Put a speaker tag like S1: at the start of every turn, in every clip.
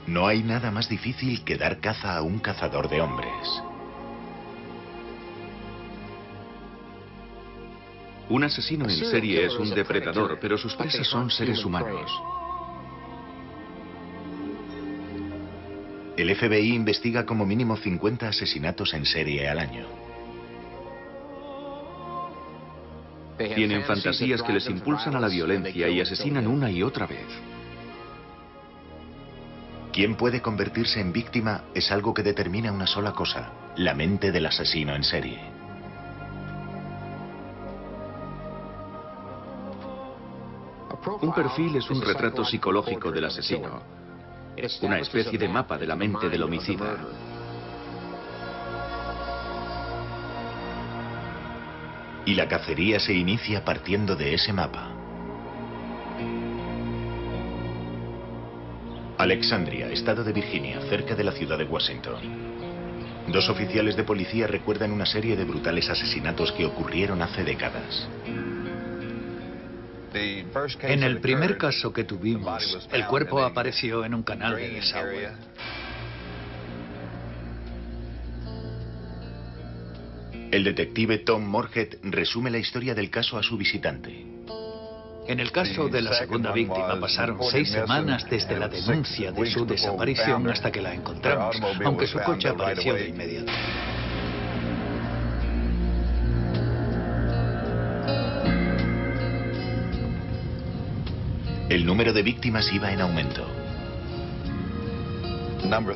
S1: No hay nada más difícil que dar caza a un cazador de hombres.
S2: Un asesino en serie es un depredador, pero sus presas son seres humanos.
S1: El FBI investiga como mínimo 50 asesinatos en serie al año.
S2: Tienen fantasías que les impulsan a la violencia y asesinan una y otra vez.
S1: ¿Quién puede convertirse en víctima? Es algo que determina una sola cosa: la mente del asesino en serie.
S2: Un perfil es un retrato psicológico del asesino, una especie de mapa de la mente del homicida.
S1: Y la cacería se inicia partiendo de ese mapa. Alexandria, estado de Virginia, cerca de la ciudad de Washington. Dos oficiales de policía recuerdan una serie de brutales asesinatos que ocurrieron hace décadas.
S3: En el primer caso que tuvimos, el cuerpo apareció en un canal de desagüe.
S1: El detective Tom Morhead resume la historia del caso a su visitante.
S3: En el caso de la segunda víctima pasaron 6 semanas desde la denuncia de su desaparición hasta que la encontramos, aunque su coche apareció de inmediato.
S1: El número de víctimas iba en aumento.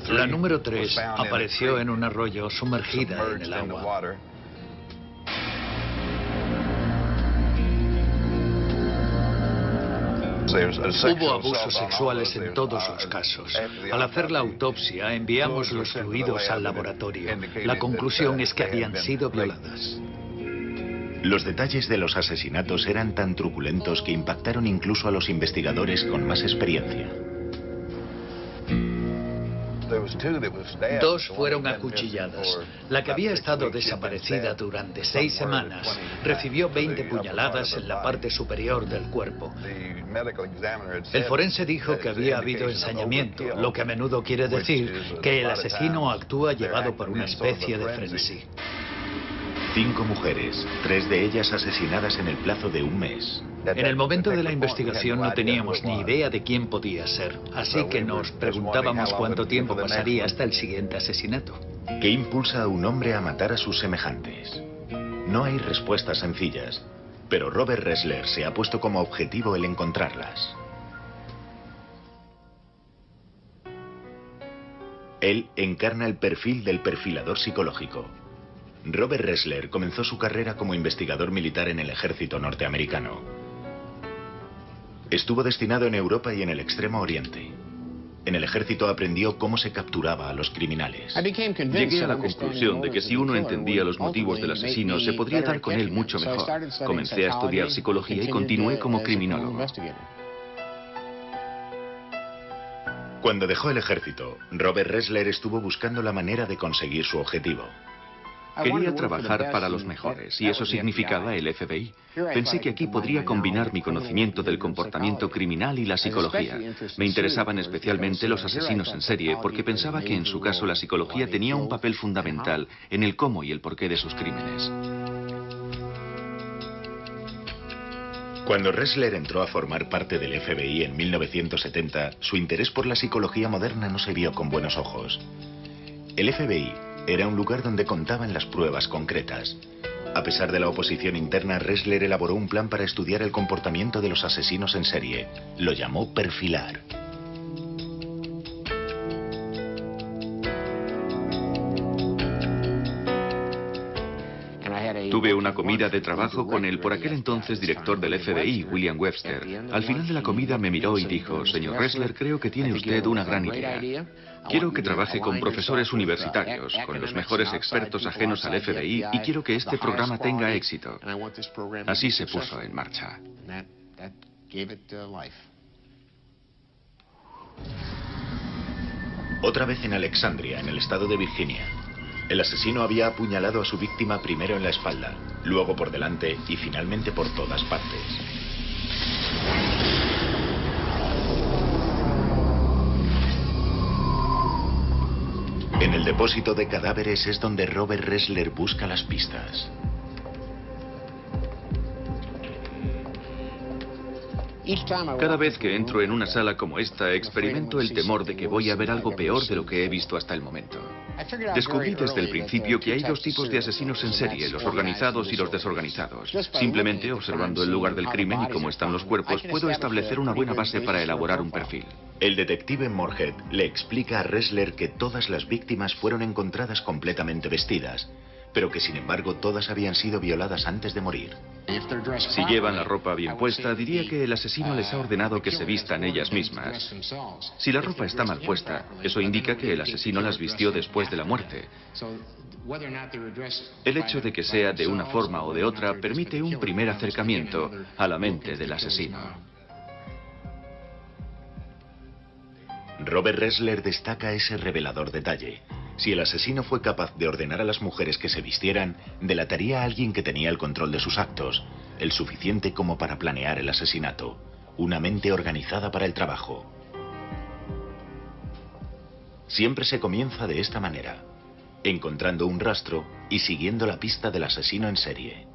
S3: La número 3 apareció en un arroyo sumergida en el agua. Hubo abusos sexuales en todos los casos. Al hacer la autopsia, enviamos los fluidos al laboratorio. La conclusión es que habían sido violadas.
S1: Los detalles de los asesinatos eran tan truculentos que impactaron incluso a los investigadores con más experiencia.
S3: 2 fueron acuchilladas. La que había estado desaparecida durante 6 semanas recibió 20 puñaladas en la parte superior del cuerpo. El forense dijo que había habido ensañamiento, lo que a menudo quiere decir que el asesino actúa llevado por una especie de frenesí.
S1: 5 mujeres, 3 de ellas asesinadas en el plazo de un mes.
S3: En el momento de la investigación no teníamos ni idea de quién podía ser, así que nos preguntábamos cuánto tiempo pasaría hasta el siguiente asesinato.
S1: ¿Qué impulsa a un hombre a matar a sus semejantes? No hay respuestas sencillas, pero Robert Ressler se ha puesto como objetivo el encontrarlas. Él encarna el perfil del perfilador psicológico. Robert Ressler comenzó su carrera como investigador militar en el ejército norteamericano. Estuvo destinado en Europa y en el Extremo Oriente. En el ejército aprendió cómo se capturaba a los criminales.
S2: Llegué a la conclusión de que si uno entendía los motivos del asesino, se podría dar con él mucho mejor. Comencé a estudiar psicología y continué como criminólogo.
S1: Cuando dejó el ejército, Robert Ressler estuvo buscando la manera de conseguir su objetivo.
S2: Quería trabajar para los mejores, y eso significaba el FBI. Pensé que aquí podría combinar mi conocimiento del comportamiento criminal y la psicología. Me interesaban especialmente los asesinos en serie, porque pensaba que en su caso la psicología tenía un papel fundamental en el cómo y el porqué de sus crímenes.
S1: Cuando Ressler entró a formar parte del FBI en 1970, su interés por la psicología moderna no se vio con buenos ojos. El FBI era un lugar donde contaban las pruebas concretas. A pesar de la oposición interna, Ressler elaboró un plan para estudiar el comportamiento de los asesinos en serie. Lo llamó perfilar.
S2: Tuve una comida de trabajo con el por aquel entonces director del FBI, William Webster. Al final de la comida me miró y dijo: señor Ressler, creo que tiene usted una gran idea. Quiero que trabaje con profesores universitarios, con los mejores expertos ajenos al FBI, y quiero que este programa tenga éxito. Así se puso en marcha.
S1: Otra vez en Alexandria, en el estado de Virginia. El asesino había apuñalado a su víctima primero en la espalda, luego por delante y finalmente por todas partes. En el depósito de cadáveres es donde Robert Ressler busca las pistas.
S2: Cada vez que entro en una sala como esta, experimento el temor de que voy a ver algo peor de lo que he visto hasta el momento. Descubrí desde el principio que hay dos tipos de asesinos en serie, los organizados y los desorganizados. Simplemente observando el lugar del crimen y cómo están los cuerpos, puedo establecer una buena base para elaborar un perfil.
S1: El detective Moorhead le explica a Ressler que todas las víctimas fueron encontradas completamente vestidas, pero que sin embargo todas habían sido violadas antes de morir.
S2: Si llevan la ropa bien puesta, diría que el asesino les ha ordenado que se vistan ellas mismas. Si la ropa está mal puesta, eso indica que el asesino las vistió después de la muerte. El hecho de que sea de una forma o de otra permite un primer acercamiento a la mente del asesino.
S1: Robert Ressler destaca ese revelador detalle. Si el asesino fue capaz de ordenar a las mujeres que se vistieran, delataría a alguien que tenía el control de sus actos, el suficiente como para planear el asesinato, una mente organizada para el trabajo. Siempre se comienza de esta manera, encontrando un rastro y siguiendo la pista del asesino en serie.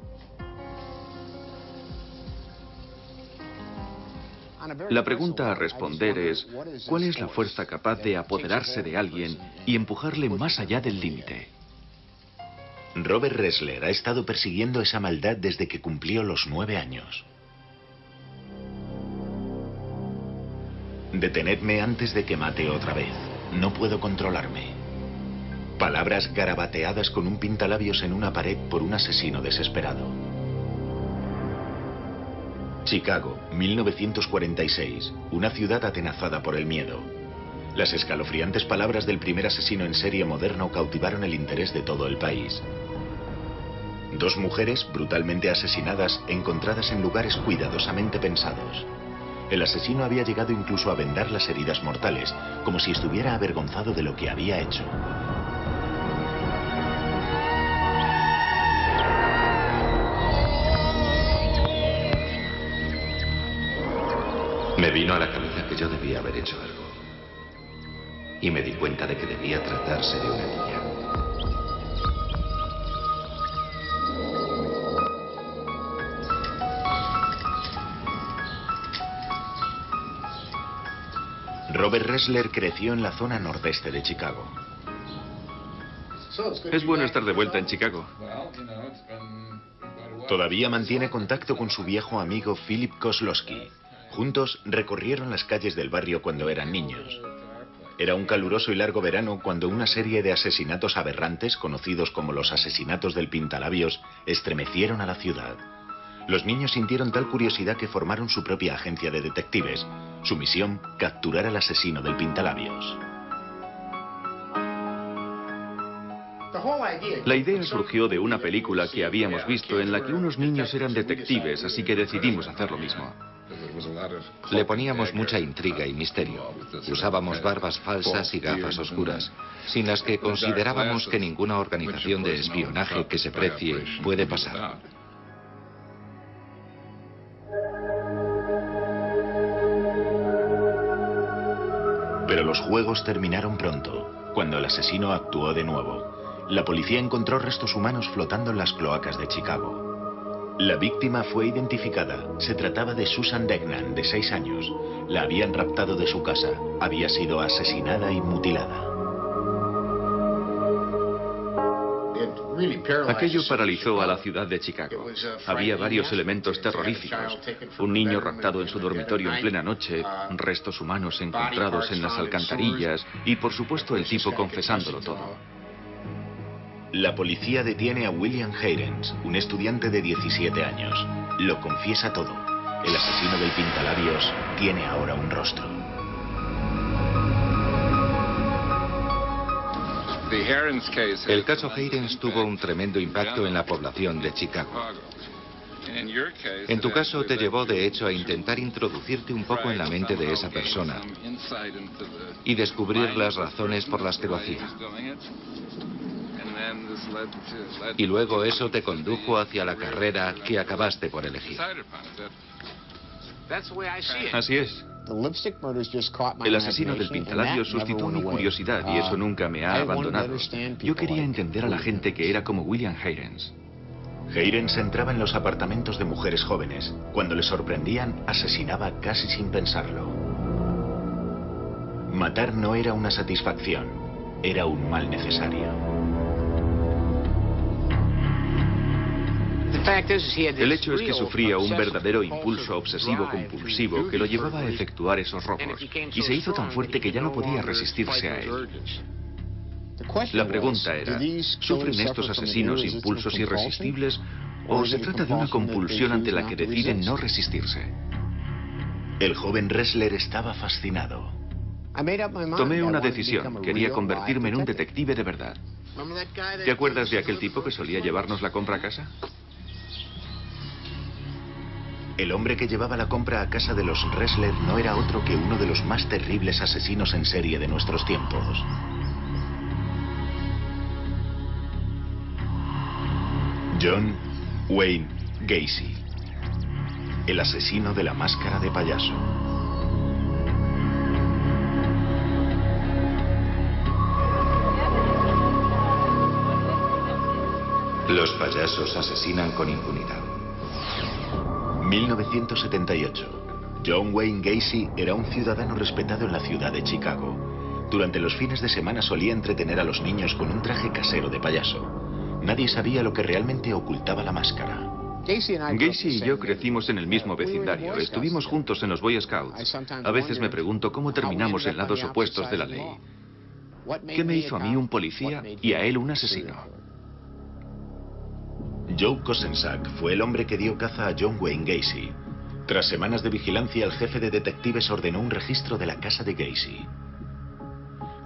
S2: La pregunta a responder es, ¿cuál es la fuerza capaz de apoderarse de alguien y empujarle más allá del límite?
S1: Robert Ressler ha estado persiguiendo esa maldad desde que cumplió los 9 años. Detenedme antes de que mate otra vez. No puedo controlarme. Palabras garabateadas con un pintalabios en una pared por un asesino desesperado. Chicago, 1946, una ciudad atenazada por el miedo. Las escalofriantes palabras del primer asesino en serie moderno cautivaron el interés de todo el país. 2 mujeres brutalmente asesinadas, encontradas en lugares cuidadosamente pensados. El asesino había llegado incluso a vendar las heridas mortales, como si estuviera avergonzado de lo que había hecho.
S4: Me vino a la cabeza que yo debía haber hecho algo. Y me di cuenta de que debía tratarse de una niña.
S1: Robert Ressler creció en la zona nordeste de Chicago.
S2: Es bueno estar de vuelta en Chicago.
S1: Todavía mantiene contacto con su viejo amigo Philip Koslowski. Juntos recorrieron las calles del barrio cuando eran niños. Era un caluroso y largo verano cuando una serie de asesinatos aberrantes, conocidos como los asesinatos del Pintalabios, estremecieron a la ciudad. Los niños sintieron tal curiosidad que formaron su propia agencia de detectives. Su misión, capturar al asesino del Pintalabios.
S2: La idea surgió de una película que habíamos visto en la que unos niños eran detectives, así que decidimos hacer lo mismo.
S4: Le poníamos mucha intriga y misterio. Usábamos barbas falsas y gafas oscuras, sin las que considerábamos que ninguna organización de espionaje que se precie puede pasar.
S1: Pero los juegos terminaron pronto, cuando el asesino actuó de nuevo. La policía encontró restos humanos flotando en las cloacas de Chicago. La víctima fue identificada. Se trataba de Susan Degnan, de 6 años. La habían raptado de su casa. Había sido asesinada y mutilada.
S2: Aquello paralizó a la ciudad de Chicago. Había varios elementos terroríficos. Un niño raptado en su dormitorio en plena noche, restos humanos encontrados en las alcantarillas y, por supuesto, el tipo confesándolo todo.
S1: La policía detiene a William Heirens, un estudiante de 17 años. Lo confiesa todo. El asesino del Pintalabios tiene ahora un rostro.
S4: El caso Heirens tuvo un tremendo impacto en la población de Chicago. En tu caso te llevó de hecho a intentar introducirte un poco en la mente de esa persona y descubrir las razones por las que lo hacía. Y luego eso te condujo hacia la carrera que acabaste por elegir.
S2: Así es. El asesino del pintalabios suscitó mi curiosidad y eso nunca me ha abandonado. Yo quería entender a la gente que era como William Heirens.
S1: Heirens entraba en los apartamentos de mujeres jóvenes. Cuando le sorprendían, asesinaba casi sin pensarlo. Matar no era una satisfacción, era un mal necesario.
S2: El hecho es que sufría un verdadero impulso obsesivo-compulsivo que lo llevaba a efectuar esos robos, y se hizo tan fuerte que ya no podía resistirse a él. La pregunta era, ¿sufren estos asesinos impulsos irresistibles o se trata de una compulsión ante la que deciden no resistirse?
S1: El joven Ressler estaba fascinado.
S2: Tomé una decisión, quería convertirme en un detective de verdad. ¿Te acuerdas de aquel tipo que solía llevarnos la compra a casa?
S1: El hombre que llevaba la compra a casa de los Ressler no era otro que uno de los más terribles asesinos en serie de nuestros tiempos. John Wayne Gacy, el asesino de la máscara de payaso. Los payasos asesinan con impunidad. 1978. John Wayne Gacy era un ciudadano respetado en la ciudad de Chicago. Durante los fines de semana solía entretener a los niños con un traje casero de payaso. Nadie sabía lo que realmente ocultaba la máscara.
S2: Gacy y yo crecimos en el mismo vecindario. Estuvimos juntos en los Boy Scouts. A veces me pregunto cómo terminamos en lados opuestos de la ley. ¿Qué me hizo a mí un policía y a él un asesino?
S1: Joe Kosenczak fue el hombre que dio caza a John Wayne Gacy. Tras semanas de vigilancia, el jefe de detectives ordenó un registro de la casa de Gacy.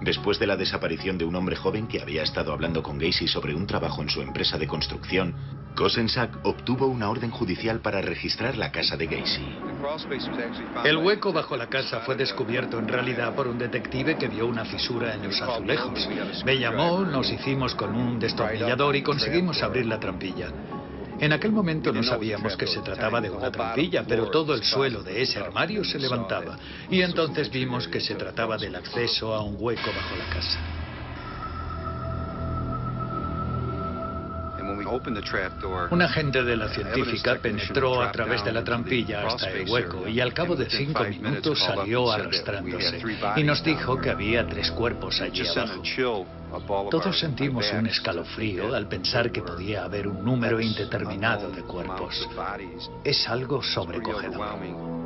S1: Después de la desaparición de un hombre joven que había estado hablando con Gacy sobre un trabajo en su empresa de construcción, Kosenczak obtuvo una orden judicial para registrar la casa de Gacy.
S3: El hueco bajo la casa fue descubierto en realidad por un detective que vio una fisura en los azulejos. Me llamó, nos hicimos con un destornillador y conseguimos abrir la trampilla. En aquel momento no sabíamos que se trataba de una trampilla, pero todo el suelo de ese armario se levantaba. Y entonces vimos que se trataba del acceso a un hueco bajo la casa. Un agente de la científica penetró a través de la trampilla hasta el hueco y al cabo de 5 minutos salió arrastrándose y nos dijo que había 3 cuerpos allí abajo. Todos sentimos un escalofrío al pensar que podía haber un número indeterminado de cuerpos. Es algo sobrecogedor.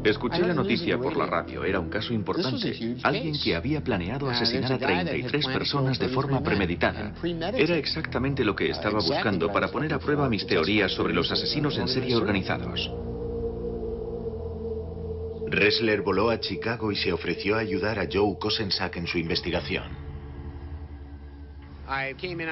S2: Escuché la noticia por la radio. Era un caso importante. Alguien que había planeado asesinar a 33 personas de forma premeditada. Era exactamente lo que estaba buscando para poner a prueba mis teorías sobre los asesinos en serie organizados.
S1: Ressler voló a Chicago y se ofreció a ayudar a Joe Kosenczak en su investigación.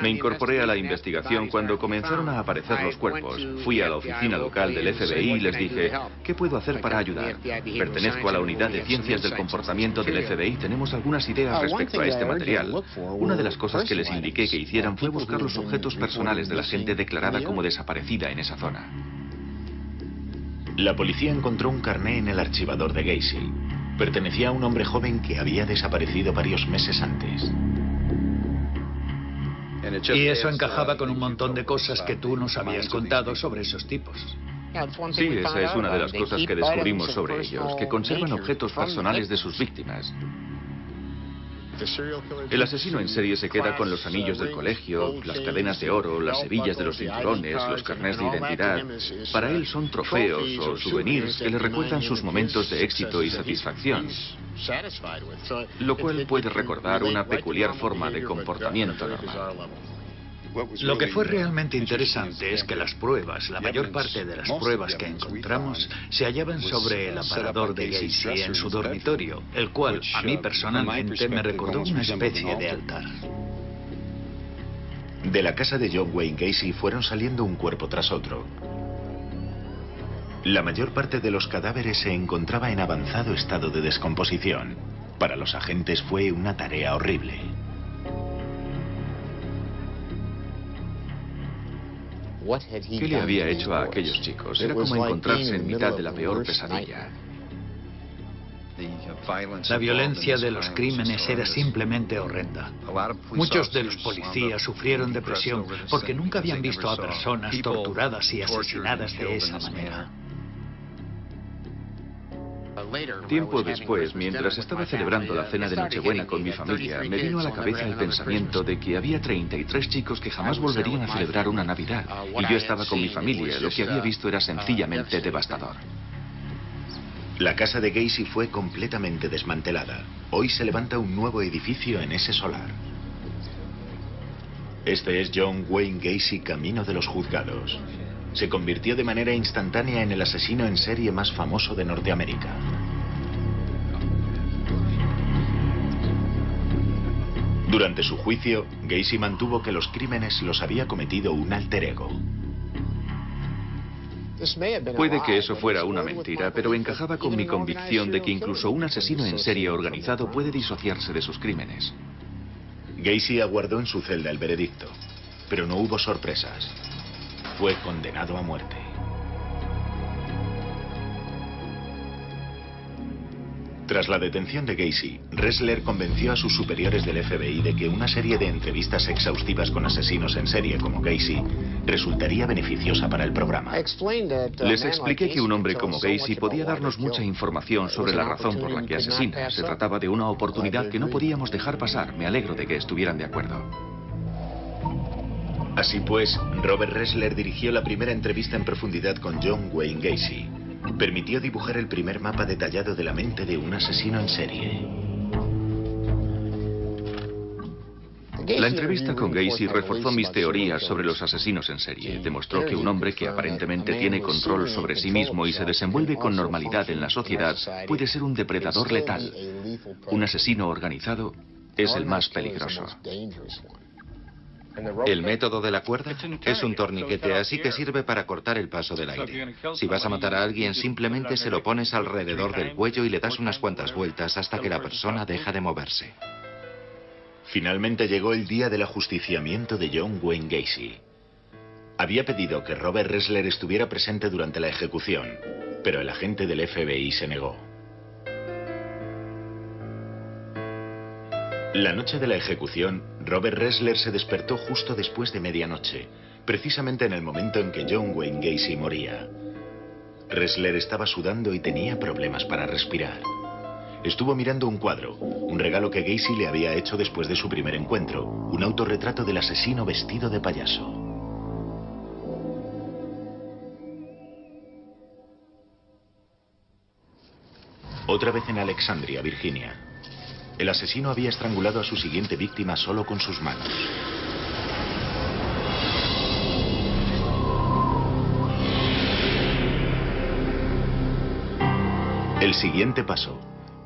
S2: Me incorporé a la investigación cuando comenzaron a aparecer los cuerpos. Fui a la oficina local del FBI y les dije, ¿qué puedo hacer para ayudar? Pertenezco a la unidad de ciencias del comportamiento del FBI. Tenemos algunas ideas respecto a este material. Una de las cosas que les indiqué que hicieran fue buscar los objetos personales de la gente declarada como desaparecida en esa zona.
S1: La policía encontró un carné en el archivador de Gacy. Pertenecía a un hombre joven que había desaparecido varios meses antes.
S3: Y eso encajaba con un montón de cosas que tú nos habías contado sobre esos tipos.
S2: Sí, esa es una de las cosas que descubrimos sobre ellos, que conservan objetos personales de sus víctimas. El asesino en serie se queda con los anillos del colegio, las cadenas de oro, las hebillas de los cinturones, los carnés de identidad. Para él son trofeos o souvenirs que le recuerdan sus momentos de éxito y satisfacción, lo cual puede recordar una peculiar forma de comportamiento normal.
S3: Lo que fue realmente interesante es que las pruebas, la mayor parte de las pruebas que encontramos, se hallaban sobre el aparador de Gacy en su dormitorio, el cual, a mí personalmente, me recordó una especie de altar.
S1: De la casa de John Wayne Gacy fueron saliendo un cuerpo tras otro. La mayor parte de los cadáveres se encontraba en avanzado estado de descomposición. Para los agentes fue una tarea horrible.
S2: ¿Qué le había hecho a aquellos chicos? Era como encontrarse en mitad de la peor pesadilla.
S3: La violencia de los crímenes era simplemente horrenda. Muchos de los policías sufrieron depresión porque nunca habían visto a personas torturadas y asesinadas de esa manera.
S2: Tiempo después, mientras estaba celebrando la cena de Nochebuena con mi familia, me vino a la cabeza el pensamiento de que había 33 chicos que jamás volverían a celebrar una Navidad. Y yo estaba con mi familia. Lo que había visto era sencillamente devastador.
S1: La casa de Gacy fue completamente desmantelada. Hoy se levanta un nuevo edificio en ese solar. Este es John Wayne Gacy camino de los juzgados. Se convirtió de manera instantánea en el asesino en serie más famoso de Norteamérica. Durante su juicio, Gacy mantuvo que los crímenes los había cometido un alter ego.
S2: Puede que eso fuera una mentira, pero encajaba con mi convicción de que incluso un asesino en serie organizado puede disociarse de sus crímenes.
S1: Gacy aguardó en su celda el veredicto, pero no hubo sorpresas. Fue condenado a muerte. Tras la detención de Gacy, Ressler convenció a sus superiores del FBI de que una serie de entrevistas exhaustivas con asesinos en serie como Gacy resultaría beneficiosa para el programa.
S2: Les expliqué que un hombre como Gacy podía darnos mucha información sobre la razón por la que asesina. Se trataba de una oportunidad que no podíamos dejar pasar. Me alegro de que estuvieran de acuerdo.
S1: Así pues, Robert Ressler dirigió la primera entrevista en profundidad con John Wayne Gacy. Permitió dibujar el primer mapa detallado de la mente de un asesino en serie.
S2: La entrevista con Gacy reforzó mis teorías sobre los asesinos en serie. Demostró que un hombre que aparentemente tiene control sobre sí mismo y se desenvuelve con normalidad en la sociedad puede ser un depredador letal. Un asesino organizado es el más peligroso.
S4: El método de la cuerda es un torniquete, así que sirve para cortar el paso del aire. Si vas a matar a alguien, simplemente se lo pones alrededor del cuello y le das unas cuantas vueltas hasta que la persona deja de moverse.
S1: Finalmente llegó el día del ajusticiamiento de John Wayne Gacy. Había pedido que Robert Ressler estuviera presente durante la ejecución, pero el agente del FBI se negó. La noche de la ejecución, Robert Ressler se despertó justo después de medianoche, precisamente en el momento en que John Wayne Gacy moría. Ressler estaba sudando y tenía problemas para respirar. Estuvo mirando un cuadro, un regalo que Gacy le había hecho después de su primer encuentro, un autorretrato del asesino vestido de payaso. Otra vez en Alexandria, Virginia. El asesino había estrangulado a su siguiente víctima solo con sus manos. El siguiente paso.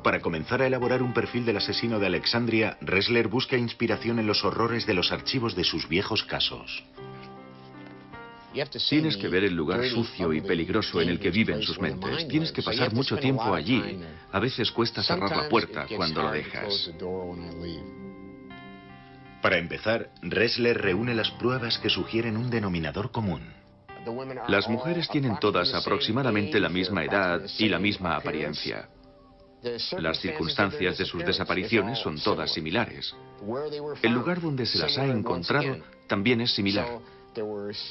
S1: Para comenzar a elaborar un perfil del asesino de Alexandria, Ressler busca inspiración en los horrores de los archivos de sus viejos casos.
S2: Tienes que ver el lugar sucio y peligroso en el que viven sus mentes. Tienes que pasar mucho tiempo allí. A veces cuesta cerrar la puerta cuando lo dejas.
S1: Para empezar, Ressler reúne las pruebas que sugieren un denominador común.
S2: Las mujeres tienen todas aproximadamente la misma edad y la misma apariencia. Las circunstancias de sus desapariciones son todas similares. El lugar donde se las ha encontrado también es similar.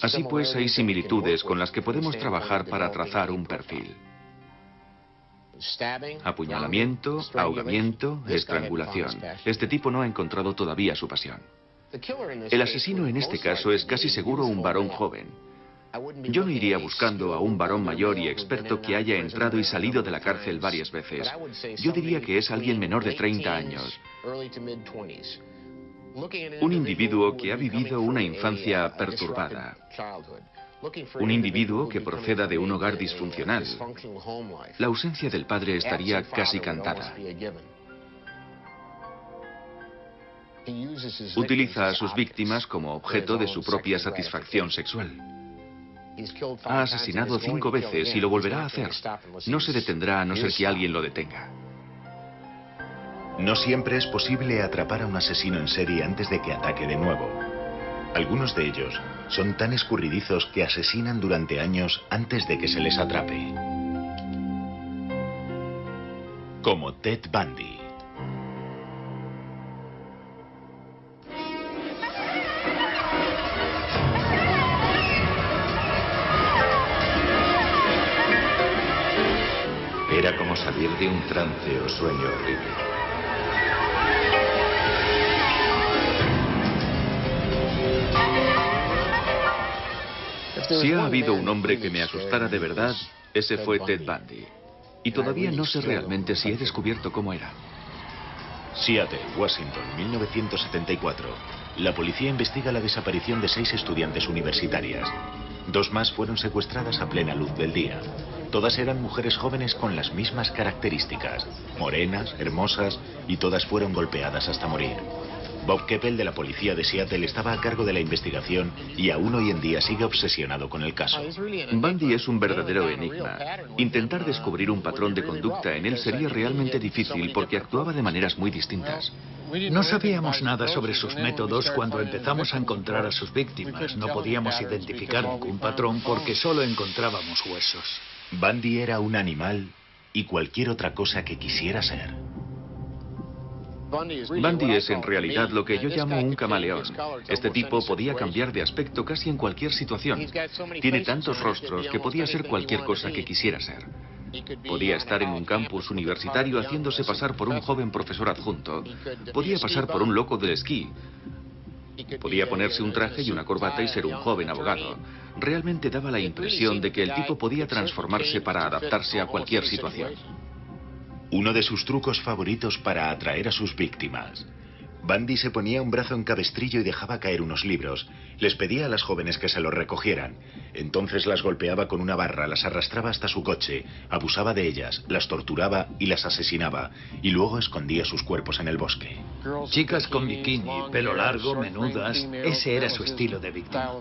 S2: Así pues, hay similitudes con las que podemos trabajar para trazar un perfil. Apuñalamiento, ahogamiento, estrangulación. Este tipo no ha encontrado todavía su pasión. El asesino en este caso es casi seguro un varón joven. Yo no iría buscando a un varón mayor y experto que haya entrado y salido de la cárcel varias veces. Yo diría que es alguien menor de 30 años. Un individuo que ha vivido una infancia perturbada. Un individuo que proceda de un hogar disfuncional. La ausencia del padre estaría casi cantada. Utiliza a sus víctimas como objeto de su propia satisfacción sexual. Ha asesinado 5 veces y lo volverá a hacer. No se detendrá a no ser que alguien lo detenga.
S1: No siempre es posible atrapar a un asesino en serie antes de que ataque de nuevo. Algunos de ellos son tan escurridizos que asesinan durante años antes de que se les atrape. Como Ted Bundy.
S4: Era como salir de un trance o sueño horrible.
S2: Si ha habido un hombre que me asustara de verdad, ese fue Ted Bundy. Y todavía no sé realmente si he descubierto cómo era.
S1: Seattle, Washington, 1974. La policía investiga la desaparición de 6 estudiantes universitarias. 2 más fueron secuestradas a plena luz del día. Todas eran mujeres jóvenes con las mismas características, morenas, hermosas, y todas fueron golpeadas hasta morir. Bob Keppel de la policía de Seattle estaba a cargo de la investigación y aún hoy en día sigue obsesionado con el caso.
S2: Bundy es un verdadero enigma. Intentar descubrir un patrón de conducta en él sería realmente difícil porque actuaba de maneras muy distintas.
S3: No sabíamos nada sobre sus métodos cuando empezamos a encontrar a sus víctimas. No podíamos identificar ningún patrón porque solo encontrábamos huesos.
S1: Bundy era un animal y cualquier otra cosa que quisiera ser.
S2: Bundy es en realidad lo que yo llamo un camaleón. Este tipo podía cambiar de aspecto casi en cualquier situación. Tiene tantos rostros que podía ser cualquier cosa que quisiera ser. Podía estar en un campus universitario haciéndose pasar por un joven profesor adjunto. Podía pasar por un loco del esquí. Podía ponerse un traje y una corbata y ser un joven abogado. Realmente daba la impresión de que el tipo podía transformarse para adaptarse a cualquier situación.
S1: Uno de sus trucos favoritos para atraer a sus víctimas. Bundy se ponía un brazo en cabestrillo y dejaba caer unos libros. Les pedía a las jóvenes que se los recogieran. Entonces las golpeaba con una barra, las arrastraba hasta su coche, abusaba de ellas, las torturaba y las asesinaba, y luego escondía sus cuerpos en el bosque.
S3: Chicas con bikini, pelo largo, menudas, ese era su estilo de víctima.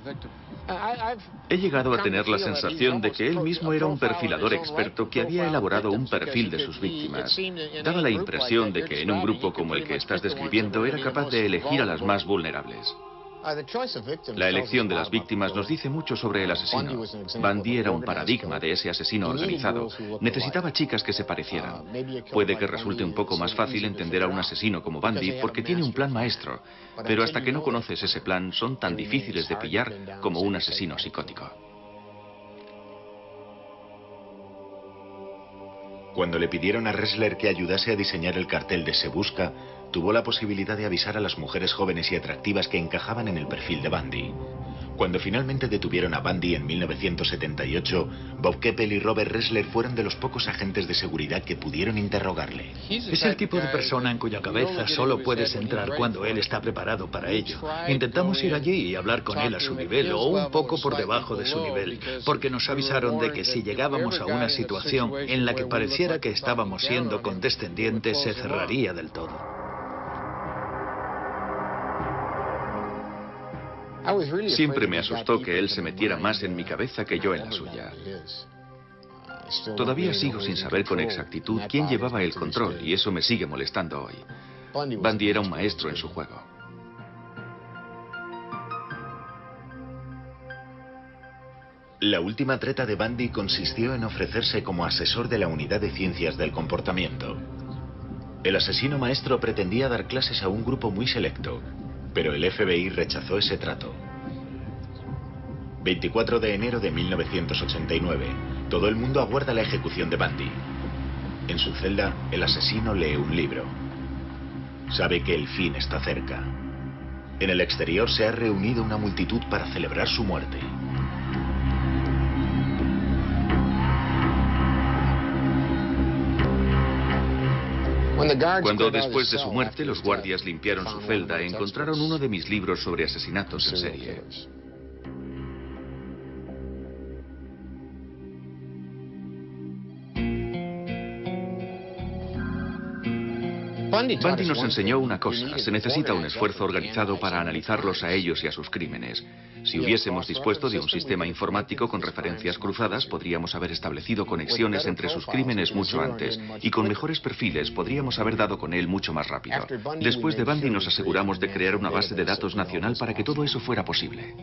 S2: He llegado a tener la sensación de que él mismo era un perfilador experto que había elaborado un perfil de sus víctimas. Daba la impresión de que en un grupo como el que estás describiendo era capaz de elegir a las más vulnerables. La elección de las víctimas nos dice mucho sobre el asesino. Bundy era un paradigma de ese asesino organizado. Necesitaba chicas que se parecieran. Puede que resulte un poco más fácil entender a un asesino como Bundy porque tiene un plan maestro, pero hasta que no conoces ese plan son tan difíciles de pillar como un asesino psicótico.
S1: Cuando le pidieron a Ressler que ayudase a diseñar el cartel de Se Busca, tuvo la posibilidad de avisar a las mujeres jóvenes y atractivas que encajaban en el perfil de Bundy. Cuando finalmente detuvieron a Bundy en 1978, Bob Keppel y Robert Ressler fueron de los pocos agentes de seguridad que pudieron interrogarle.
S3: Es el tipo de persona en cuya cabeza solo puedes entrar cuando él está preparado para ello. Intentamos ir allí y hablar con él a su nivel o un poco por debajo de su nivel, porque nos avisaron de que si llegábamos a una situación en la que pareciera que estábamos siendo condescendientes, se cerraría del todo.
S2: Siempre me asustó que él se metiera más en mi cabeza que yo en la suya. Todavía sigo sin saber con exactitud quién llevaba el control y eso me sigue molestando hoy. Bundy era un maestro en su juego.
S1: La última treta de Bundy consistió en ofrecerse como asesor de la unidad de ciencias del comportamiento. El asesino maestro pretendía dar clases a un grupo muy selecto, pero el FBI rechazó ese trato. 24 de enero de 1989. Todo el mundo aguarda la ejecución de Bundy. En su celda, el asesino lee un libro. Sabe que el fin está cerca. En el exterior se ha reunido una multitud para celebrar su muerte.
S2: Cuando después de su muerte los guardias limpiaron su celda, encontraron uno de mis libros sobre asesinatos en serie. Bundy nos enseñó una cosa: se necesita un esfuerzo organizado para analizarlos a ellos y a sus crímenes. Si hubiésemos dispuesto de un sistema informático con referencias cruzadas, podríamos haber establecido conexiones entre sus crímenes mucho antes, y con mejores perfiles podríamos haber dado con él mucho más rápido. Después de Bundy nos aseguramos de crear una base de datos nacional para que todo eso fuera posible.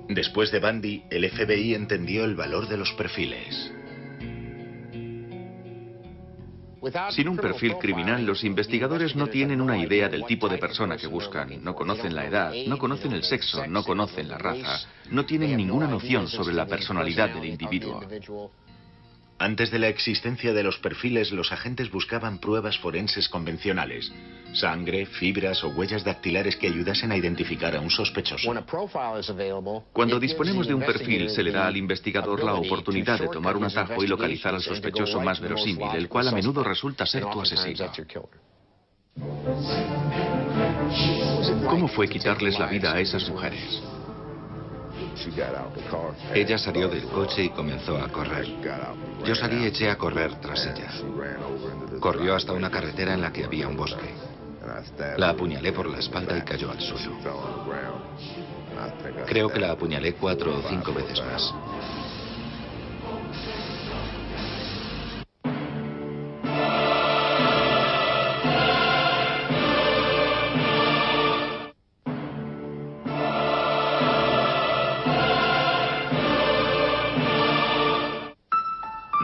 S1: Después de Bundy, el FBI entendió el valor de los perfiles.
S2: Sin un perfil criminal, los investigadores no tienen una idea del tipo de persona que buscan. No conocen la edad, no conocen el sexo, no conocen la raza. No tienen ninguna noción sobre la personalidad del individuo.
S1: Antes de la existencia de los perfiles, los agentes buscaban pruebas forenses convencionales: sangre, fibras o huellas dactilares que ayudasen a identificar a un sospechoso.
S2: Cuando disponemos de un perfil, se le da al investigador la oportunidad de tomar un atajo y localizar al sospechoso más verosímil, el cual a menudo resulta ser tu asesino. ¿Cómo fue quitarles la vida a esas mujeres?
S4: Ella salió del coche y comenzó a correr. Yo salí y eché a correr tras ella. Corrió hasta una carretera en la que había un bosque. La apuñalé por la espalda y cayó al suelo. Creo que la apuñalé 4 o 5 veces más.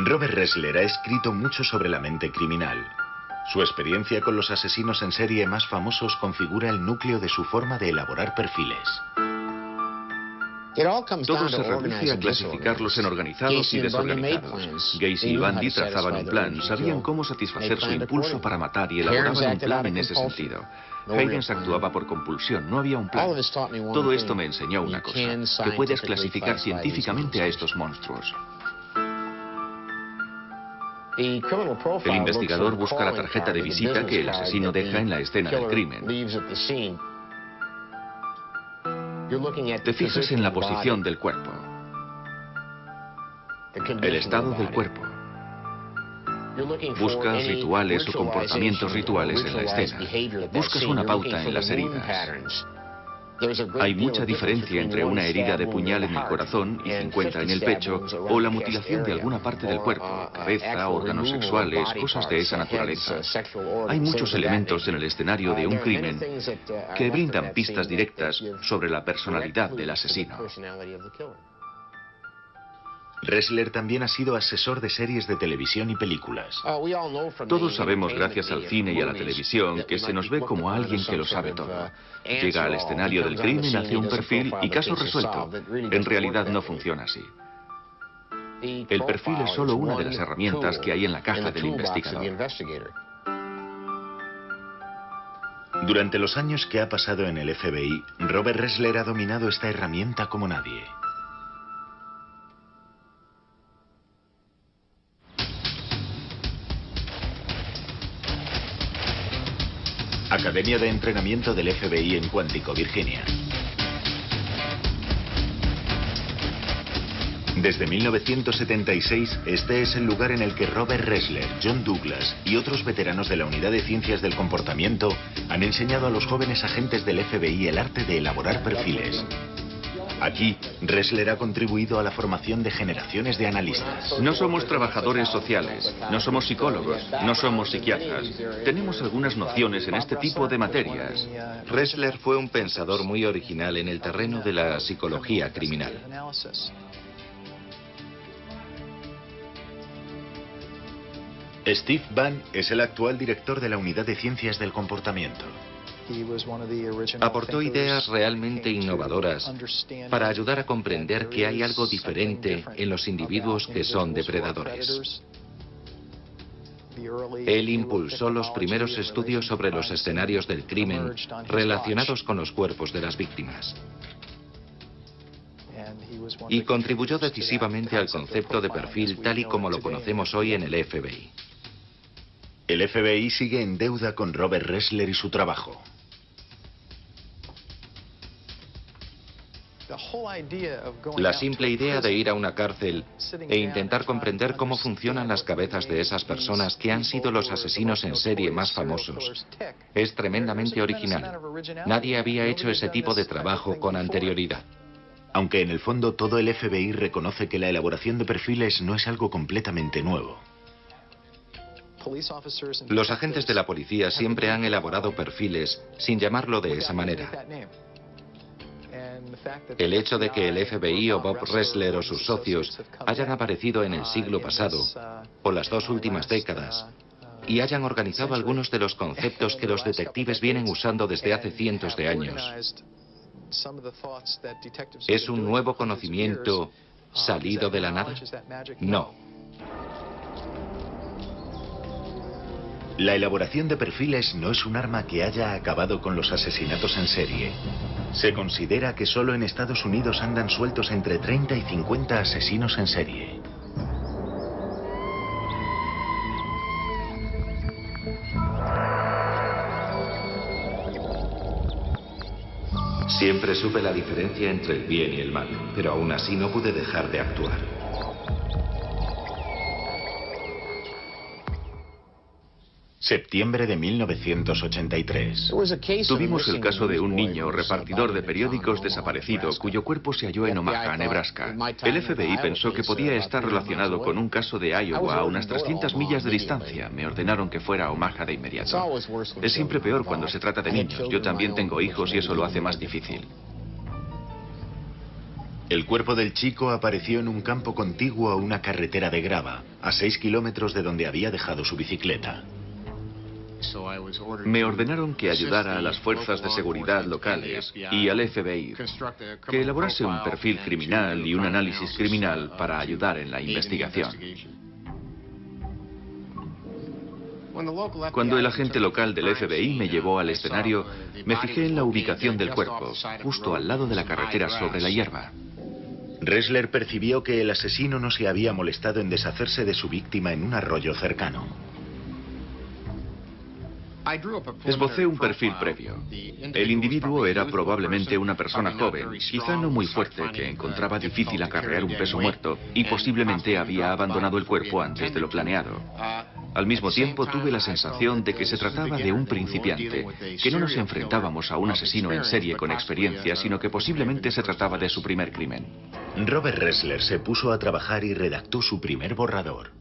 S1: Robert Ressler ha escrito mucho sobre la mente criminal. Su experiencia con los asesinos en serie más famosos configura el núcleo de su forma de elaborar perfiles.
S2: Todo se reduce a clasificarlos en organizados y desorganizados. Gacy y Bundy trazaban un plan, sabían cómo satisfacer su impulso para matar y elaboraban un plan en ese sentido. Higgins actuaba por compulsión, no había un plan. Todo esto me enseñó una cosa: que puedes clasificar científicamente a estos monstruos. El investigador busca la tarjeta de visita que el asesino deja en la escena del crimen. Te fijas en la posición del cuerpo, el estado del cuerpo. Buscas rituales o comportamientos rituales en la escena. Buscas una pauta en las heridas. Hay mucha diferencia entre una herida de puñal en el corazón y 50 en el pecho, o la mutilación de alguna parte del cuerpo, cabeza, órganos sexuales, cosas de esa naturaleza. Hay muchos elementos en el escenario de un crimen que brindan pistas directas sobre la personalidad del asesino.
S1: Ressler también ha sido asesor de series de televisión y películas.
S2: Todos sabemos, gracias al cine y a la televisión, que se nos ve como alguien que lo sabe todo. Llega al escenario del crimen, hace un perfil y caso resuelto. En realidad no funciona así. El perfil es solo una de las herramientas que hay en la caja del investigador.
S1: Durante los años que ha pasado en el FBI, Robert Ressler ha dominado esta herramienta como nadie. Academia de Entrenamiento del FBI en Quantico, Virginia. Desde 1976, este es el lugar en el que Robert Ressler, John Douglas y otros veteranos de la Unidad de Ciencias del Comportamiento han enseñado a los jóvenes agentes del FBI el arte de elaborar perfiles. Aquí, Ressler ha contribuido a la formación de generaciones de analistas.
S2: No somos trabajadores sociales, no somos psicólogos, no somos psiquiatras. Tenemos algunas nociones en este tipo de materias.
S4: Ressler fue un pensador muy original en el terreno de la psicología criminal.
S1: Steve Bann es el actual director de la Unidad de Ciencias del Comportamiento.
S4: Aportó ideas realmente innovadoras para ayudar a comprender que hay algo diferente en los individuos que son depredadores. Él impulsó los primeros estudios sobre los escenarios del crimen relacionados con los cuerpos de las víctimas. Y contribuyó decisivamente al concepto de perfil tal y como lo conocemos hoy en el FBI.
S1: El FBI sigue en deuda con Robert Ressler y su trabajo.
S4: La simple idea de ir a una cárcel e intentar comprender cómo funcionan las cabezas de esas personas que han sido los asesinos en serie más famosos es tremendamente original. Nadie había hecho ese tipo de trabajo con anterioridad.
S1: Aunque en el fondo todo el FBI reconoce que la elaboración de perfiles no es algo completamente nuevo.
S4: Los agentes de la policía siempre han elaborado perfiles sin llamarlo de esa manera. El hecho de que el FBI o Bob Ressler o sus socios hayan aparecido en el siglo pasado o las 2 últimas décadas y hayan organizado algunos de los conceptos que los detectives vienen usando desde hace cientos de años, ¿es un nuevo conocimiento salido de la nada? No.
S1: La elaboración de perfiles no es un arma que haya acabado con los asesinatos en serie. Se considera que solo en Estados Unidos andan sueltos entre 30 y 50 asesinos en serie.
S4: Siempre supe la diferencia entre el bien y el mal, pero aún así no pude dejar de actuar.
S1: Septiembre de 1983.
S2: Tuvimos el caso de un niño repartidor de periódicos desaparecido cuyo cuerpo se halló en Omaha, Nebraska. El FBI pensó que podía estar relacionado con un caso de Iowa a unas 300 millas de distancia. Me ordenaron que fuera a Omaha de inmediato. Es siempre peor cuando se trata de niños. Yo también tengo hijos y eso lo hace más difícil.
S1: El cuerpo del chico apareció en un campo contiguo a una carretera de grava, a 6 kilómetros de donde había dejado su bicicleta.
S2: Me ordenaron que ayudara a las fuerzas de seguridad locales y al FBI que elaborase un perfil criminal y un análisis criminal para ayudar en la investigación. Cuando el agente local del FBI me llevó al escenario, me fijé en la ubicación del cuerpo, justo al lado de la carretera sobre la hierba.
S1: Ressler percibió que el asesino no se había molestado en deshacerse de su víctima en un arroyo cercano.
S2: Esbocé un perfil previo. El individuo era probablemente una persona joven, quizá no muy fuerte, que encontraba difícil acarrear un peso muerto y posiblemente había abandonado el cuerpo antes de lo planeado. Al mismo tiempo tuve la sensación de que se trataba de un principiante, que no nos enfrentábamos a un asesino en serie con experiencia, sino que posiblemente se trataba de su primer crimen.
S1: Robert Ressler se puso a trabajar y redactó su primer borrador.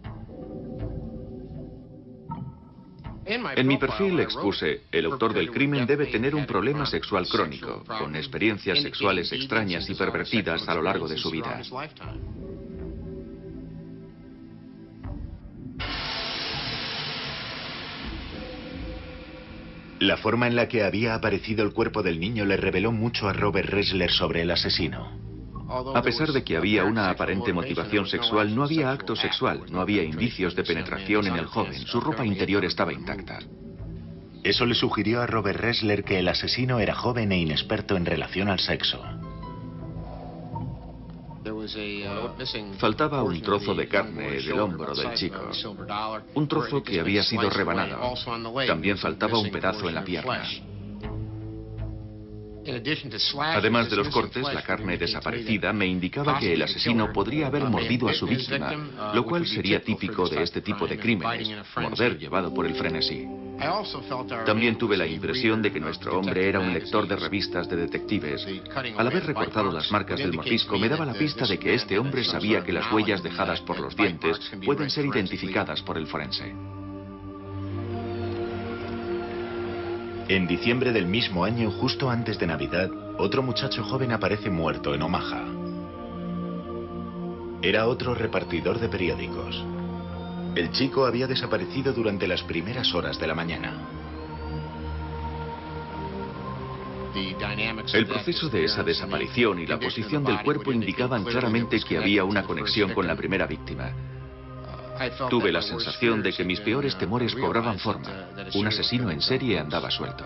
S2: En mi perfil expuse, el autor del crimen debe tener un problema sexual crónico, con experiencias sexuales extrañas y pervertidas a lo largo de su vida.
S1: La forma en la que había aparecido el cuerpo del niño le reveló mucho a Robert Ressler sobre el asesino.
S2: A pesar de que había una aparente motivación sexual, no había acto sexual, no había indicios de penetración en el joven, su ropa interior estaba intacta.
S1: Eso le sugirió a Robert Ressler que el asesino era joven e inexperto en relación al sexo.
S2: Faltaba un trozo de carne del hombro del chico, un trozo que había sido rebanado. También faltaba un pedazo en la pierna. Además de los cortes, la carne desaparecida me indicaba que el asesino podría haber mordido a su víctima, lo cual sería típico de este tipo de crímenes, morder llevado por el frenesí. También tuve la impresión de que nuestro hombre era un lector de revistas de detectives. Al haber recortado las marcas del mordisco, me daba la pista de que este hombre sabía que las huellas dejadas por los dientes pueden ser identificadas por el forense.
S1: En diciembre del mismo año, justo antes de Navidad, otro muchacho joven aparece muerto en Omaha. Era otro repartidor de periódicos. El chico había desaparecido durante las primeras horas de la mañana.
S2: El proceso de esa desaparición y la posición del cuerpo indicaban claramente que había una conexión con la primera víctima. Tuve la sensación de que mis peores temores cobraban forma. Un asesino en serie andaba suelto.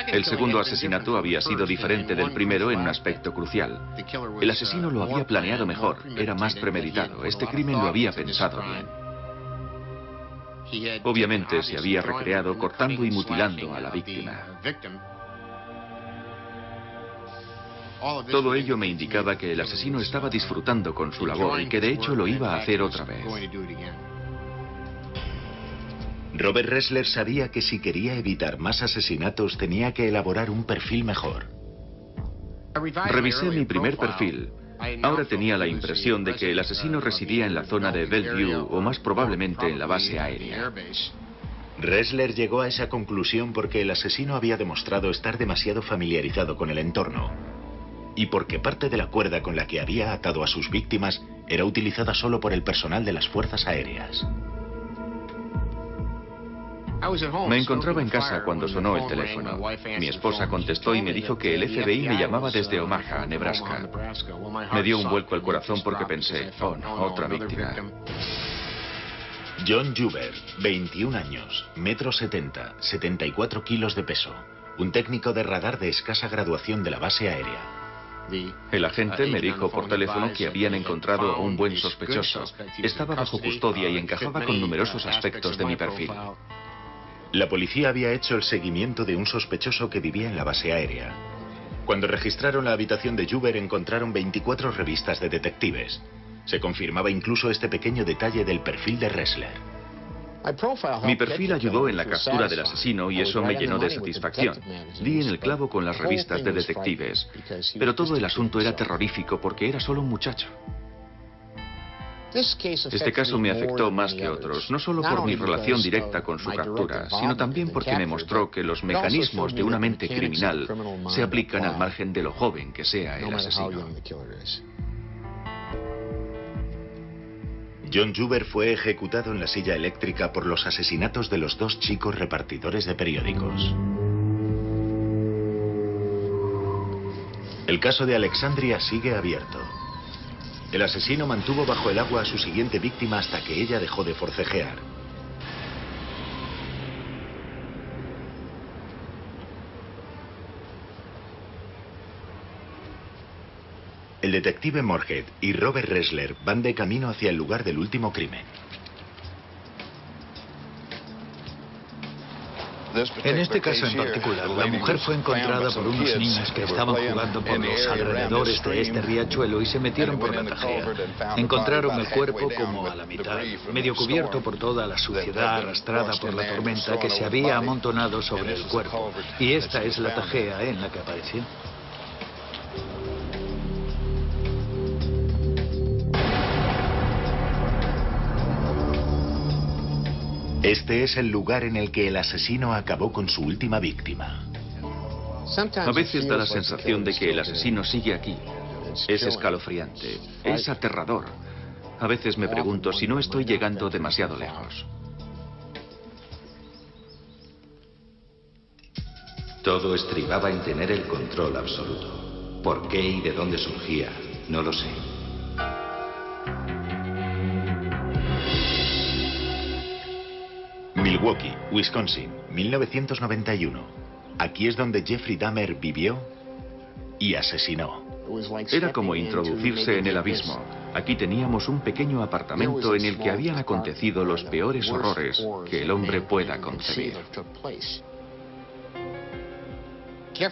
S2: El segundo asesinato había sido diferente del primero en un aspecto crucial. El asesino lo había planeado mejor, era más premeditado. Este crimen lo había pensado bien. Obviamente se había recreado cortando y mutilando a la víctima. Todo ello me indicaba que el asesino estaba disfrutando con su labor y que de hecho lo iba a hacer otra vez.
S1: Robert Ressler sabía que si quería evitar más asesinatos tenía que elaborar un perfil mejor.
S2: Revisé mi primer perfil. Ahora tenía la impresión de que el asesino residía en la zona de Bellevue o más probablemente en la base aérea.
S1: Ressler llegó a esa conclusión porque el asesino había demostrado estar demasiado familiarizado con el entorno y porque parte de la cuerda con la que había atado a sus víctimas era utilizada solo por el personal de las fuerzas aéreas.
S2: Me encontraba en casa cuando sonó el teléfono. Mi esposa contestó y me dijo que el FBI me llamaba desde Omaha, Nebraska. Me dio un vuelco al corazón porque pensé, oh no, otra víctima.
S1: John Juber, 21 años, 1,70 m, 74 kilos de peso. Un técnico de radar de escasa graduación de la base aérea.
S2: El agente me dijo por teléfono que habían encontrado a un buen sospechoso. Estaba bajo custodia y encajaba con numerosos aspectos de mi perfil.
S1: La policía había hecho el seguimiento de un sospechoso que vivía en la base aérea. Cuando registraron la habitación de Juber encontraron 24 revistas de detectives. Se confirmaba incluso este pequeño detalle del perfil de Ressler.
S2: Mi perfil ayudó en la captura del asesino y eso me llenó de satisfacción. Di en el clavo con las revistas de detectives. Pero todo el asunto era terrorífico porque era solo un muchacho. Este caso me afectó más que otros, no solo por mi relación directa con su captura, sino también porque me mostró que los mecanismos de una mente criminal se aplican al margen de lo joven que sea el asesino.
S1: John Juber fue ejecutado en la silla eléctrica por los asesinatos de los dos chicos repartidores de periódicos. El caso de Alexandria sigue abierto. El asesino mantuvo bajo el agua a su siguiente víctima hasta que ella dejó de forcejear. El detective Moorhead y Robert Ressler van de camino hacia el lugar del último crimen.
S3: En este caso en particular, la mujer fue encontrada por unos niños que estaban jugando por los alrededores de este riachuelo y se metieron por la tajea. Encontraron el cuerpo como a la mitad, medio cubierto por toda la suciedad arrastrada por la tormenta que se había amontonado sobre el cuerpo. Y esta es la tajea en la que apareció.
S1: Este es el lugar en el que el asesino acabó con su última víctima.
S2: A veces da la sensación de que el asesino sigue aquí. Es escalofriante, es aterrador. A veces me pregunto si no estoy llegando demasiado lejos.
S4: Todo estribaba en tener el control absoluto. ¿Por qué y de dónde surgía? No lo sé.
S1: Milwaukee, Wisconsin, 1991. Aquí es donde Jeffrey Dahmer vivió y asesinó.
S2: Era como introducirse en el abismo. Aquí teníamos un pequeño apartamento en el que habían acontecido los peores horrores que el hombre pueda concebir.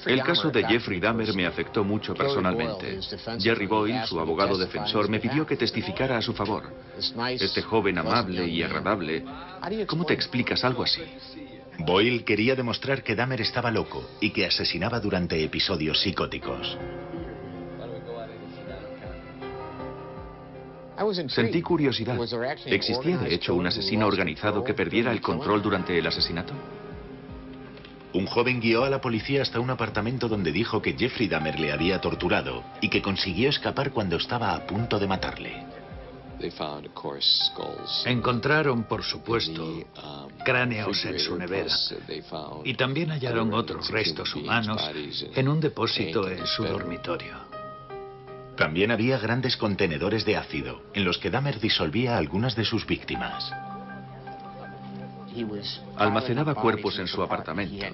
S2: El caso de Jeffrey Dahmer me afectó mucho personalmente. Jerry Boyle, su abogado defensor, me pidió que testificara a su favor. Este joven amable y agradable, ¿cómo te explicas algo así?
S1: Boyle quería demostrar que Dahmer estaba loco y que asesinaba durante episodios psicóticos.
S2: Sentí curiosidad. ¿Existía de hecho un asesino organizado que perdiera el control durante el asesinato?
S1: Un joven guió a la policía hasta un apartamento donde dijo que Jeffrey Dahmer le había torturado y que consiguió escapar cuando estaba a punto de matarle.
S3: Encontraron, por supuesto, cráneos en su nevera y también hallaron otros restos humanos en un depósito en su dormitorio.
S1: También había grandes contenedores de ácido en los que Dahmer disolvía a algunas de sus víctimas.
S2: Almacenaba cuerpos en su apartamento.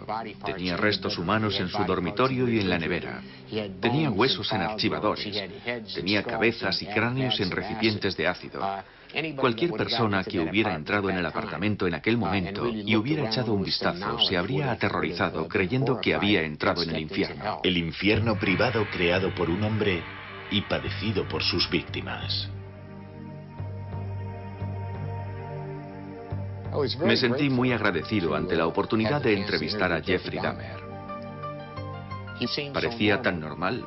S2: Tenía restos humanos en su dormitorio y en la nevera. Tenía huesos en archivadores. Tenía cabezas y cráneos en recipientes de ácido. Cualquier persona que hubiera entrado en el apartamento en aquel momento y hubiera echado un vistazo se habría aterrorizado creyendo que había entrado en el infierno.
S1: El infierno privado creado por un hombre y padecido por sus víctimas.
S2: Me sentí muy agradecido ante la oportunidad de entrevistar a Jeffrey Dahmer. Parecía tan normal.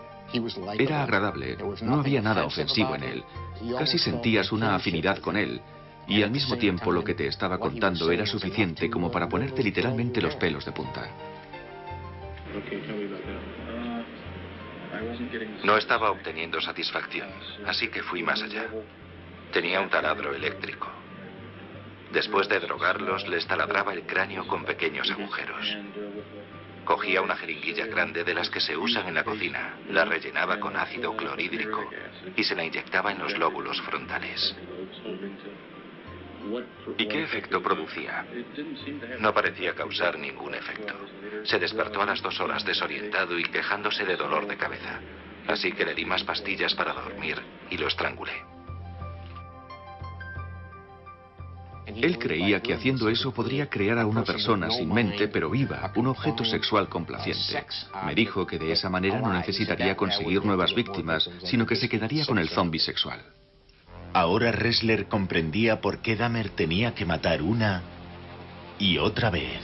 S2: Era agradable, no había nada ofensivo en él. Casi sentías una afinidad con él. Y al mismo tiempo lo que te estaba contando era suficiente como para ponerte literalmente los pelos de punta.
S4: No estaba obteniendo satisfacción, así que fui más allá. Tenía un taladro eléctrico. Después de drogarlos, les taladraba el cráneo con pequeños agujeros. Cogía una jeringuilla grande de las que se usan en la cocina, la rellenaba con ácido clorhídrico y se la inyectaba en los lóbulos frontales. ¿Y qué efecto producía? No parecía causar ningún efecto. Se despertó a las 2 horas desorientado y quejándose de dolor de cabeza. Así que le di más pastillas para dormir y lo estrangulé.
S2: Él creía que haciendo eso podría crear a una persona sin mente pero viva, un objeto sexual complaciente. Me dijo que de esa manera no necesitaría conseguir nuevas víctimas, sino que se quedaría con el zombie sexual.
S1: Ahora Ressler comprendía por qué Dahmer tenía que matar una y otra vez.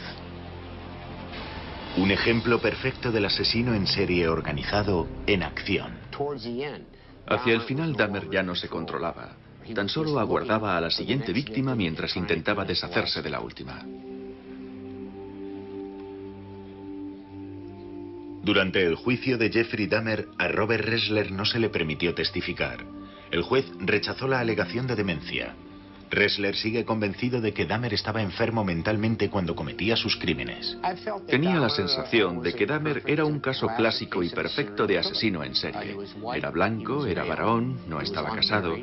S1: Un ejemplo perfecto del asesino en serie organizado en acción.
S2: Hacia el final Dahmer ya no se controlaba. Tan solo aguardaba a la siguiente víctima mientras intentaba deshacerse de la última.
S1: Durante el juicio de Jeffrey Dahmer, a Robert Ressler no se le permitió testificar. El juez rechazó la alegación de demencia. Ressler sigue convencido de que Dahmer estaba enfermo mentalmente cuando cometía sus crímenes.
S2: Tenía la sensación de que Dahmer era un caso clásico y perfecto de asesino en serie. Era blanco, era varón, no estaba casado.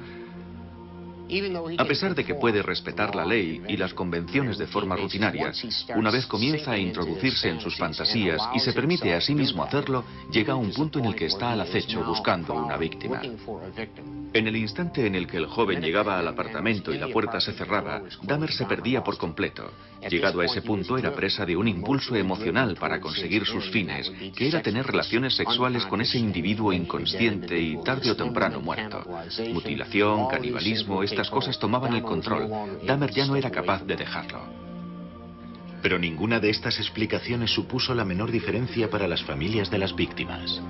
S2: A pesar de que puede respetar la ley y las convenciones de forma rutinaria, una vez comienza a introducirse en sus fantasías y se permite a sí mismo hacerlo, llega a un punto en el que está al acecho buscando una víctima. En el instante en el que el joven llegaba al apartamento y la puerta se cerraba, Dahmer se perdía por completo. Llegado a ese punto era presa de un impulso emocional para conseguir sus fines, que era tener relaciones sexuales con ese individuo inconsciente y tarde o temprano muerto. Mutilación, canibalismo, estas cosas tomaban el control. Dahmer ya no era capaz de dejarlo.
S1: Pero ninguna de estas explicaciones supuso la menor diferencia para las familias de las víctimas.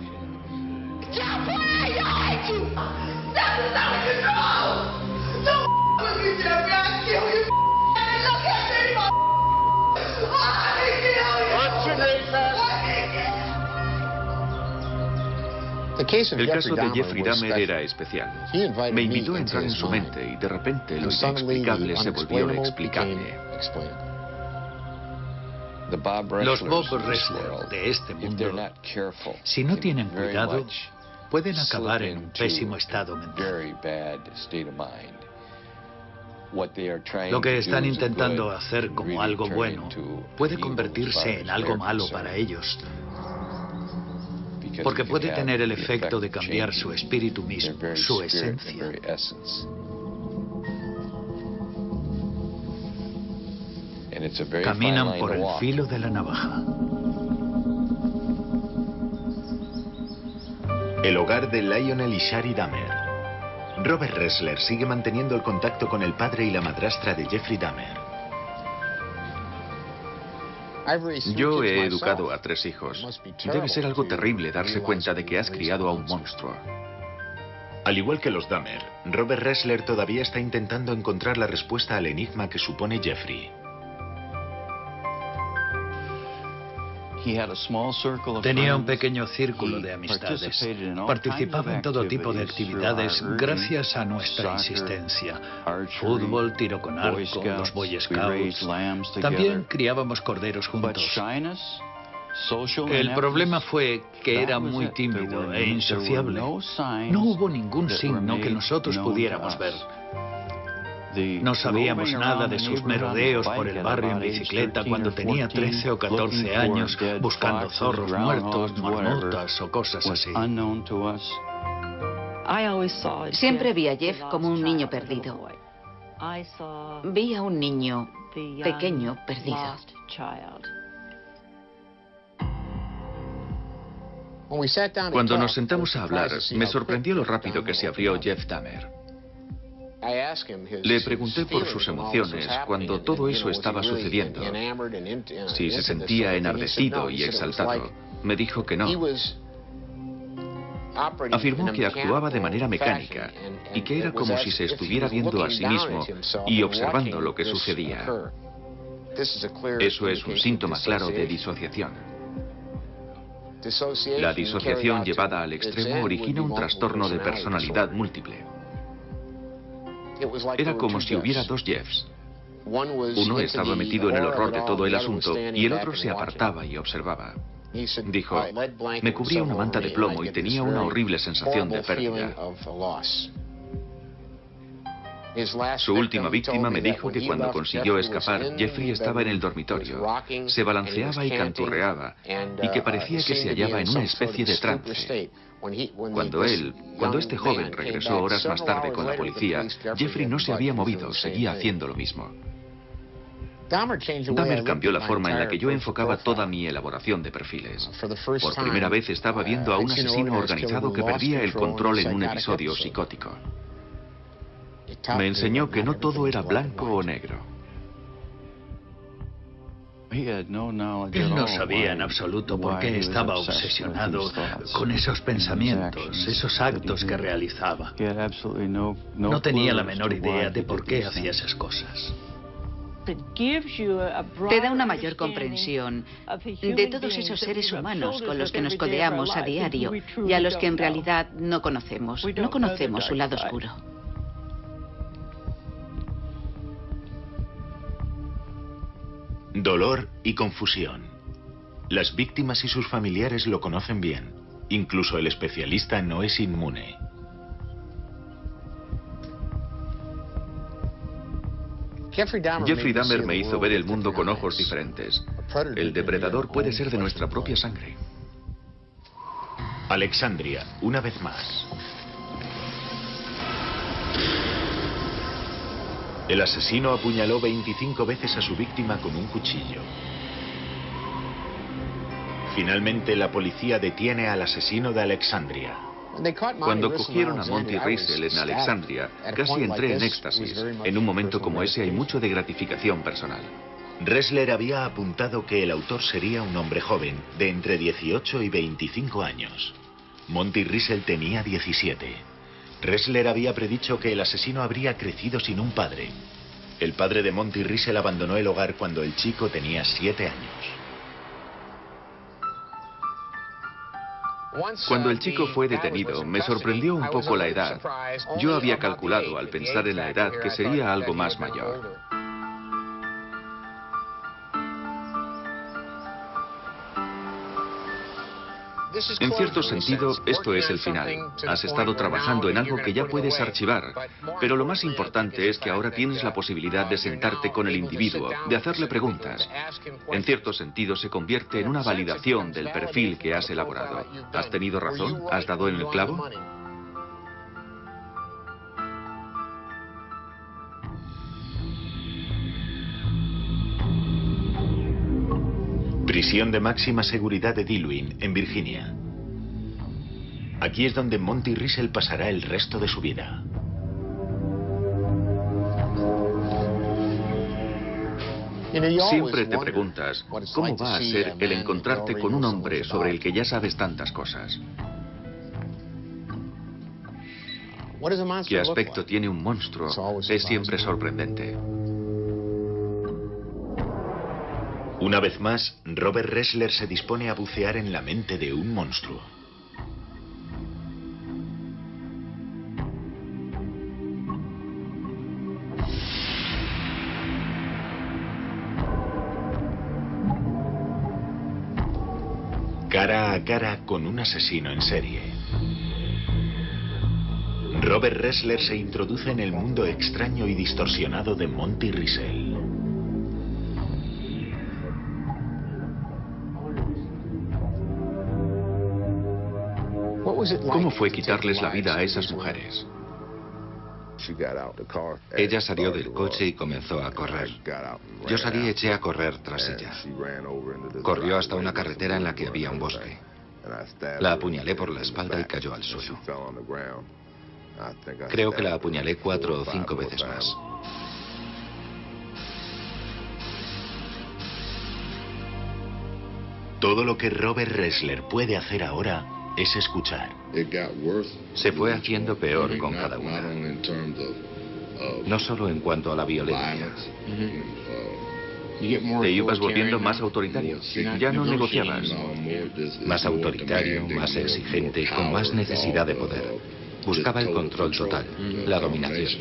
S2: El caso de Jeffrey Dahmer era especial. Me invitó a entrar en su mente y de repente lo inexplicable se volvió explicable.
S3: Los Bob Ressler de este mundo, si no tienen cuidado, pueden acabar en un pésimo estado mental. Lo que están intentando hacer como algo bueno puede convertirse en algo malo para ellos, porque puede tener el efecto de cambiar su espíritu mismo, su esencia. Caminan por el filo de la navaja.
S1: El hogar de Lionel y Shari Dahmer. Robert Ressler sigue manteniendo el contacto con el padre y la madrastra de Jeffrey Dahmer.
S2: Yo he educado a 3 hijos. Debe ser algo terrible darse cuenta de que has criado a un monstruo.
S1: Al igual que los Dahmer, Robert Ressler todavía está intentando encontrar la respuesta al enigma que supone Jeffrey.
S3: Tenía un pequeño círculo de amistades. Participaba en todo tipo de actividades gracias a nuestra insistencia. Fútbol, tiro con arco, los Boy Scouts. También criábamos corderos juntos. El problema fue que era muy tímido e insociable. No hubo ningún signo que nosotros pudiéramos ver. No sabíamos nada de sus merodeos por el barrio en bicicleta cuando tenía 13 o 14 años, buscando zorros muertos, marmotas o cosas así.
S5: Siempre vi a Jeff como un niño perdido. Vi a un niño pequeño perdido.
S2: Cuando nos sentamos a hablar, me sorprendió lo rápido que se abrió Jeff Dahmer. Le pregunté por sus emociones cuando todo eso estaba sucediendo. Si se sentía enardecido y exaltado. Me dijo que no. Afirmó que actuaba de manera mecánica y que era como si se estuviera viendo a sí mismo y observando lo que sucedía. Eso es un síntoma claro de disociación. La disociación llevada al extremo origina un trastorno de personalidad múltiple. Era como si hubiera dos Jeffs. Uno estaba metido en el horror de todo el asunto y el otro se apartaba y observaba. Dijo, me cubría una manta de plomo y tenía una horrible sensación de pérdida. Su última víctima me dijo que cuando consiguió escapar, Jeffrey estaba en el dormitorio, se balanceaba y canturreaba, y que parecía que se hallaba en una especie de trance. Cuando este joven regresó horas más tarde con la policía, Jeffrey no se había movido, seguía haciendo lo mismo. Dahmer cambió la forma en la que yo enfocaba toda mi elaboración de perfiles. Por primera vez estaba viendo a un asesino organizado que perdía el control en un episodio psicótico. Me enseñó que no todo era blanco o negro.
S3: Él no sabía en absoluto por qué estaba obsesionado con esos pensamientos, esos actos que realizaba. No tenía la menor idea de por qué hacía esas cosas.
S5: Te da una mayor comprensión de todos esos seres humanos con los que nos codeamos a diario y a los que en realidad no conocemos. No conocemos su lado oscuro.
S1: Dolor y confusión. Las víctimas y sus familiares lo conocen bien. Incluso el especialista no es inmune.
S2: Jeffrey Dahmer me hizo ver el mundo con ojos diferentes. El depredador puede ser de nuestra propia sangre.
S1: Alexandria, una vez más. El asesino apuñaló 25 veces a su víctima con un cuchillo. Finalmente, la policía detiene al asesino de Alexandria.
S2: Cuando cogieron a Monty Riesel en Alexandria, casi entré en éxtasis. En un momento como ese hay mucho de gratificación personal.
S1: Ressler había apuntado que el autor sería un hombre joven, de entre 18 y 25 años. Monty Riesel tenía 17. Ressler había predicho que el asesino habría crecido sin un padre. El padre de Monty Riesel abandonó el hogar cuando el chico tenía 7 años.
S2: Cuando el chico fue detenido, me sorprendió un poco la edad. Yo había calculado, al pensar en la edad, que sería algo más mayor. En cierto sentido, esto es el final. Has estado trabajando en algo que ya puedes archivar, pero lo más importante es que ahora tienes la posibilidad de sentarte con el individuo, de hacerle preguntas. En cierto sentido, se convierte en una validación del perfil que has elaborado. ¿Has tenido razón? ¿Has dado en el clavo?
S1: Prisión de máxima seguridad de Dillwyn, en Virginia. Aquí es donde Monty Riesel pasará el resto de su vida.
S2: Siempre te preguntas, ¿cómo va a ser el encontrarte con un hombre sobre el que ya sabes tantas cosas? ¿Qué aspecto tiene un monstruo? Es siempre sorprendente.
S1: Una vez más, Robert Ressler se dispone a bucear en la mente de un monstruo. Cara a cara con un asesino en serie. Robert Ressler se introduce en el mundo extraño y distorsionado de Monty Riesel.
S2: ¿Cómo fue quitarles la vida a esas mujeres?
S4: Ella salió del coche y comenzó a correr. Yo salí y eché a correr tras ella. Corrió hasta una carretera en la que había un bosque. La apuñalé por la espalda y cayó al suelo. Creo que la apuñalé 4 o 5 veces más.
S1: Todo lo que Robert Ressler puede hacer ahora es escuchar.
S4: Se fue haciendo peor con cada una. No solo en cuanto a la violencia.
S2: Te ibas volviendo más autoritario. Ya no negociabas.
S4: Más autoritario, más exigente, con más necesidad de poder. Buscaba el control total, la dominación.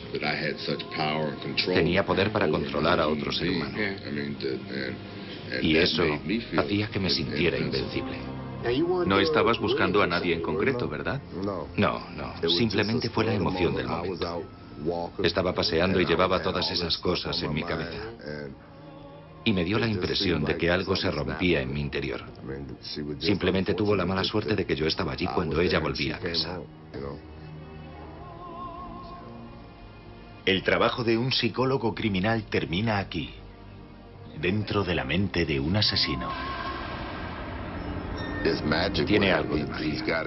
S4: Tenía poder para controlar a otro ser humano. Y eso hacía que me sintiera invencible.
S2: No estabas buscando a nadie en concreto, ¿verdad?
S4: No, simplemente fue la emoción del momento. Estaba paseando y llevaba todas esas cosas en mi cabeza. Y me dio la impresión de que algo se rompía en mi interior. Simplemente tuvo la mala suerte de que yo estaba allí cuando ella volvía a casa.
S1: El trabajo de un psicólogo criminal termina aquí, dentro de la mente de un asesino.
S4: Tiene algo de magia.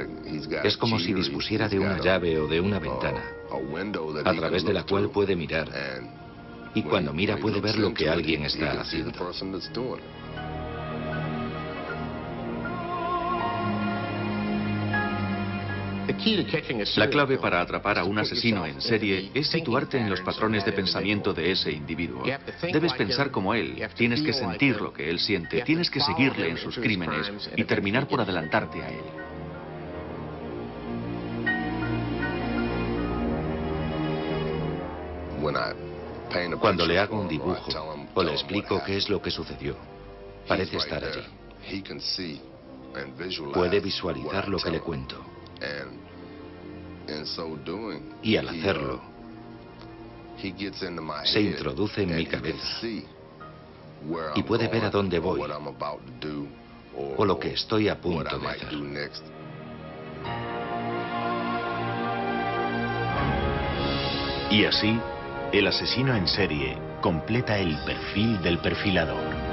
S4: Es como si dispusiera de una llave o de una ventana, a través de la cual puede mirar. Y cuando mira puede ver lo que alguien está haciendo.
S2: La clave para atrapar a un asesino en serie es situarte en los patrones de pensamiento de ese individuo. Debes pensar como él, tienes que sentir lo que él siente, tienes que seguirle en sus crímenes y terminar por adelantarte a él.
S4: Cuando le hago un dibujo o le explico qué es lo que sucedió, parece estar allí. Puede visualizar lo que le cuento. Y al hacerlo, se introduce en mi cabeza y puede ver a dónde voy o lo que estoy a punto de hacer.
S1: Y así, el asesino en serie completa el perfil del perfilador.